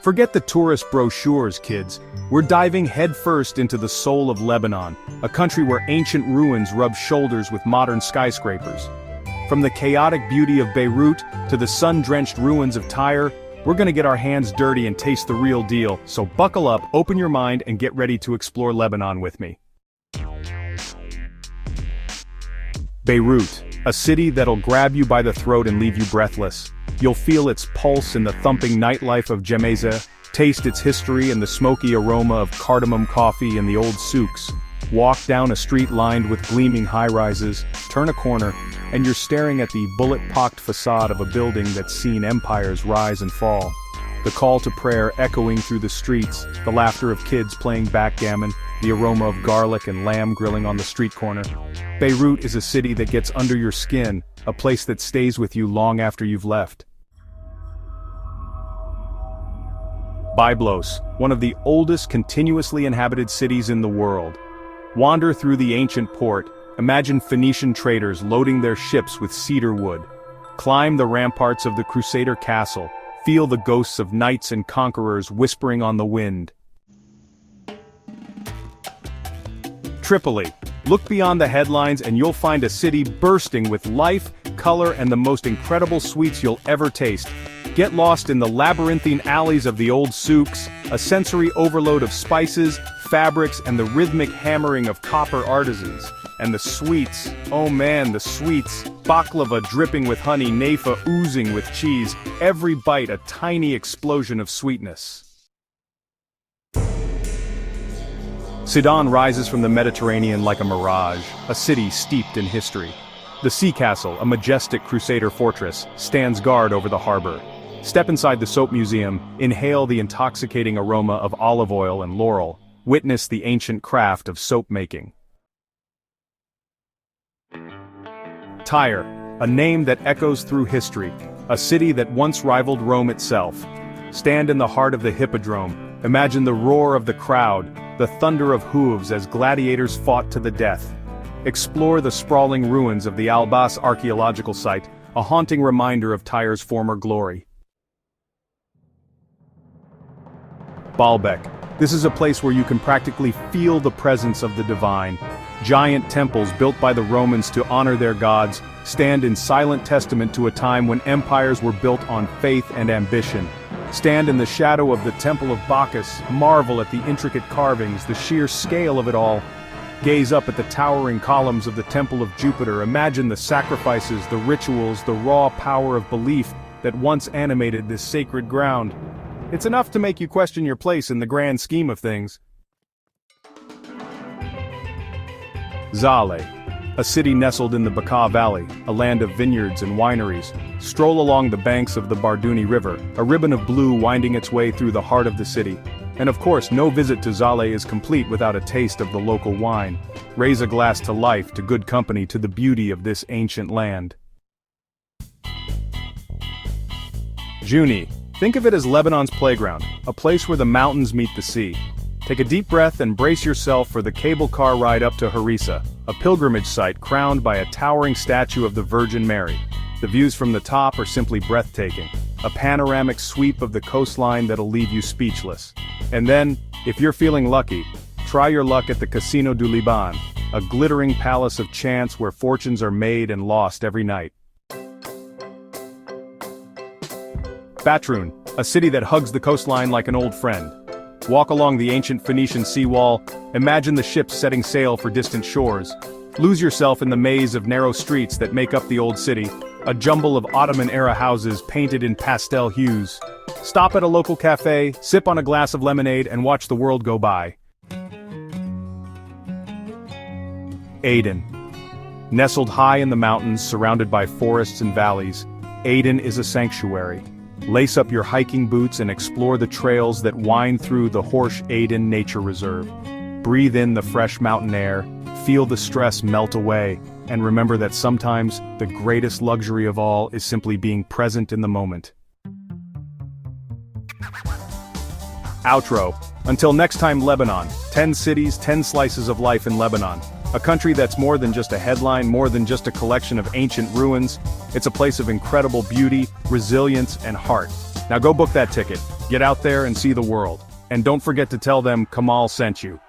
Forget the tourist brochures, kids. We're diving headfirst into the soul of Lebanon, a country where ancient ruins rub shoulders with modern skyscrapers. From the chaotic beauty of Beirut to the sun-drenched ruins of Tyre, we're gonna get our hands dirty and taste the real deal, so buckle up, open your mind, and get ready to explore Lebanon with me. Beirut, a city that'll grab you by the throat and leave you breathless. You'll feel its pulse in the thumping nightlife of Gemeza, taste its history in the smoky aroma of cardamom coffee in the old souks. Walk down a street lined with gleaming high-rises, turn a corner, and you're staring at the bullet-pocked facade of a building that's seen empires rise and fall. The call to prayer echoing through the streets, the laughter of kids playing backgammon, the aroma of garlic and lamb grilling on the street corner. Beirut is a city that gets under your skin, a place that stays with you long after you've left. Byblos, one of the oldest continuously inhabited cities in the world. Wander through the ancient port, imagine Phoenician traders loading their ships with cedar wood. Climb the ramparts of the Crusader castle, feel the ghosts of knights and conquerors whispering on the wind. Tripoli. Look beyond the headlines and you'll find a city bursting with life, color, and the most incredible sweets you'll ever taste. Get lost in the labyrinthine alleys of the old souks, a sensory overload of spices, fabrics, and the rhythmic hammering of copper artisans. And the sweets, oh man, the sweets. Baklava dripping with honey, nafa oozing with cheese, every bite a tiny explosion of sweetness. Sidon rises from the Mediterranean like a mirage, a city steeped in history. The Sea Castle, a majestic Crusader fortress, stands guard over the harbor. Step inside the soap museum, inhale the intoxicating aroma of olive oil and laurel, witness the ancient craft of soap making. Tyre, a name that echoes through history, a city that once rivaled Rome itself. Stand in the heart of the hippodrome, imagine the roar of the crowd, the thunder of hooves as gladiators fought to the death. Explore the sprawling ruins of the Byblos archaeological site, a haunting reminder of Tyre's former glory. Baalbek. This is a place where you can practically feel the presence of the divine. Giant temples built by the Romans to honor their gods stand in silent testament to a time when empires were built on faith and ambition. Stand in the shadow of the Temple of Bacchus, marvel at the intricate carvings, the sheer scale of it all. Gaze up at the towering columns of the Temple of Jupiter, imagine the sacrifices, the rituals, the raw power of belief that once animated this sacred ground. It's enough to make you question your place in the grand scheme of things. Zaleh, a city nestled in the Bekaa Valley, a land of vineyards and wineries. Stroll along the banks of the Barduni River, a ribbon of blue winding its way through the heart of the city. And of course, no visit to Zaleh is complete without a taste of the local wine. Raise a glass to life, to good company, to the beauty of this ancient land. Juni. Think of it as Lebanon's playground, a place where the mountains meet the sea. Take a deep breath and brace yourself for the cable car ride up to Harissa, a pilgrimage site crowned by a towering statue of the Virgin Mary. The views from the top are simply breathtaking, a panoramic sweep of the coastline that'll leave you speechless. And then, if you're feeling lucky, try your luck at the Casino du Liban, a glittering palace of chance where fortunes are made and lost every night. Batroun, a city that hugs the coastline like an old friend. Walk along the ancient Phoenician seawall, imagine the ships setting sail for distant shores. Lose yourself in the maze of narrow streets that make up the old city, a jumble of Ottoman-era houses painted in pastel hues. Stop at a local cafe, sip on a glass of lemonade, and watch the world go by. Aden. Nestled high in the mountains, surrounded by forests and valleys, Aden is a sanctuary. Lace up your hiking boots and explore the trails that wind through the Horsh Aden Nature Reserve. Breathe in the fresh mountain air, feel the stress melt away, and remember that sometimes the greatest luxury of all is simply being present in the moment. Outro. Until next time, Lebanon. 10 cities, 10 slices of life in Lebanon. A country that's more than just a headline, more than just a collection of ancient ruins. It's a place of incredible beauty, resilience, and heart. Now go book that ticket, get out there and see the world. And don't forget to tell them Kamal sent you.